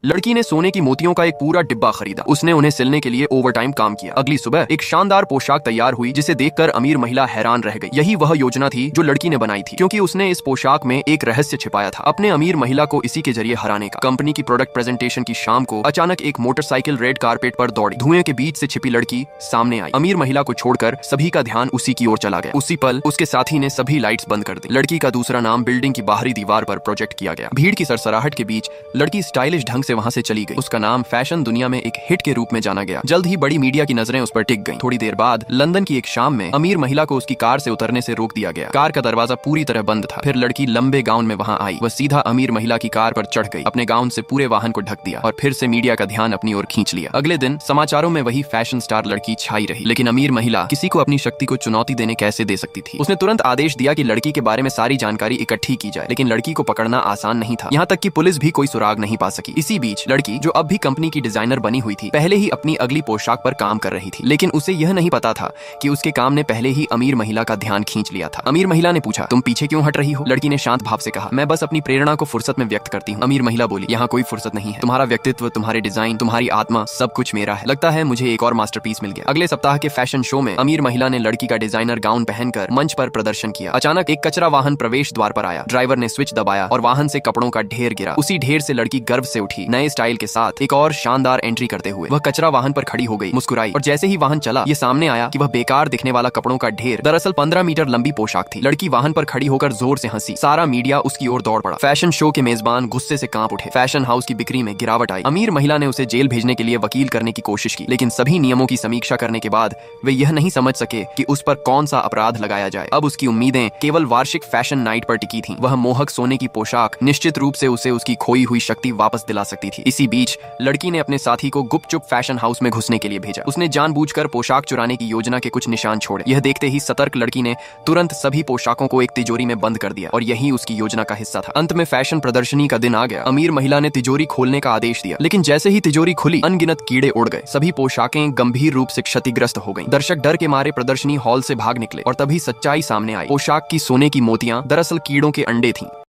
लड़की ने सोने की मोतियों का एक पूरा डिब्बा खरीदा। उसने उन्हें सिलने के लिए ओवरटाइम काम किया। अगली सुबह एक शानदार पोशाक तैयार हुई जिसे देखकर अमीर महिला हैरान रह गई। यही वह योजना थी जो लड़की ने बनाई थी, क्योंकि उसने इस पोशाक में एक रहस्य छिपाया था, अपने अमीर महिला को इसी के जरिए हराने का। कंपनी की प्रोडक्ट प्रेजेंटेशन की शाम को अचानक एक मोटरसाइकिल रेड कारपेट पर दौड़ी। धुएं के बीच से छिपी लड़की सामने आई। अमीर महिला को छोड़कर सभी का ध्यान उसी की ओर चला गया। उसी पल उसके साथी ने सभी लाइट्स बंद कर दी। लड़की का दूसरा नाम बिल्डिंग की बाहरी दीवार पर प्रोजेक्ट किया गया। भीड़ की सरसराहट के बीच लड़की स्टाइलिश ढंग से वहां से चली गई। उसका नाम फैशन दुनिया में एक हिट के रूप में जाना गया। जल्द ही बड़ी मीडिया की नजरें उस पर टिक गईं। थोड़ी देर बाद लंदन की एक शाम में अमीर महिला को उसकी कार से उतरने से रोक दिया गया। कार का दरवाजा पूरी तरह बंद था। फिर लड़की लंबे गाउन में वहां आई। वह सीधा अमीर महिला की कार पर चढ़ गई, अपने गाउन से पूरे वाहन को ढक दिया और फिर से मीडिया का ध्यान अपनी ओर खींच लिया। अगले दिन समाचारों में वही फैशन स्टार लड़की छाई रही, लेकिन अमीर महिला किसी को अपनी शक्ति को चुनौती देने कैसे दे सकती थी। उसने तुरंत आदेश दिया कि लड़की के बारे में सारी जानकारी इकट्ठी की जाए, लेकिन लड़की को पकड़ना आसान नहीं था। यहाँ तक कि पुलिस भी कोई सुराग नहीं पा सकी। इसी बीच लड़की, जो अब भी कंपनी की डिजाइनर बनी हुई थी, पहले ही अपनी अगली पोशाक पर काम कर रही थी, लेकिन उसे यह नहीं पता था कि उसके काम ने पहले ही अमीर महिला का ध्यान खींच लिया था। अमीर महिला ने पूछा, तुम पीछे क्यों हट रही हो? लड़की ने शांत भाव से कहा, मैं बस अपनी प्रेरणा को फुर्सत में व्यक्त करती हूँ। अमीर महिला बोली, यहाँ कोई फुर्सत नहीं है। तुम्हारा व्यक्तित्व, तुम्हारे डिजाइन, तुम्हारी आत्मा, सब कुछ मेरा है। लगता है मुझे एक और मास्टरपीस मिल गया। अगले सप्ताह के फैशन शो में अमीर महिला ने लड़की का डिजाइनर गाउन पहनकर मंच पर प्रदर्शन किया। अचानक एक कचरा वाहन प्रवेश द्वार पर आया। ड्राइवर ने स्विच दबाया और वाहन से कपड़ों का ढेर गिरा। उसी ढेर से लड़की गर्व से उठी। नए स्टाइल के साथ एक और शानदार एंट्री करते हुए वह कचरा वाहन पर खड़ी हो गई, मुस्कुराई, और जैसे ही वाहन चला, ये सामने आया कि वह बेकार दिखने वाला कपड़ों का ढेर दरअसल 15 मीटर लंबी पोशाक थी। लड़की वाहन पर खड़ी होकर जोर से हंसी। सारा मीडिया उसकी ओर दौड़ पड़ा। फैशन शो के मेजबान गुस्से से कांप उठे। फैशन हाउस की बिक्री में गिरावट आई। अमीर महिला ने उसे जेल भेजने के लिए वकील करने की कोशिश की, लेकिन सभी नियमों की समीक्षा करने के बाद वे यह नहीं समझ सके कि उस पर कौन सा अपराध लगाया जाए। अब उसकी उम्मीदें केवल वार्षिक फैशन नाइट पर टिकी थीं। वह मोहक सोने की पोशाक निश्चित रूप से उसे उसकी खोई हुई शक्ति वापस दिला सकती थी। इसी बीच लड़की ने अपने साथी को गुपचुप फैशन हाउस में घुसने के लिए भेजा। उसने जानबूझकर पोशाक चुराने की योजना के कुछ निशान छोड़े। यह देखते ही सतर्क लड़की ने तुरंत सभी पोशाकों को एक तिजोरी में बंद कर दिया, और यही उसकी योजना का हिस्सा था। अंत में फैशन प्रदर्शनी का दिन आ गया। अमीर महिला ने तिजोरी खोलने का आदेश दिया, लेकिन जैसे ही तिजोरी खुली, अनगिनत कीड़े उड़ गए। सभी पोशाकें गंभीर रूप से क्षतिग्रस्त हो गईं। दर्शक डर के मारे प्रदर्शनी हॉल से भाग निकले, और तभी सच्चाई सामने आई। पोशाक की सोने की मोतियां दरअसल कीड़ों के अंडे थीं।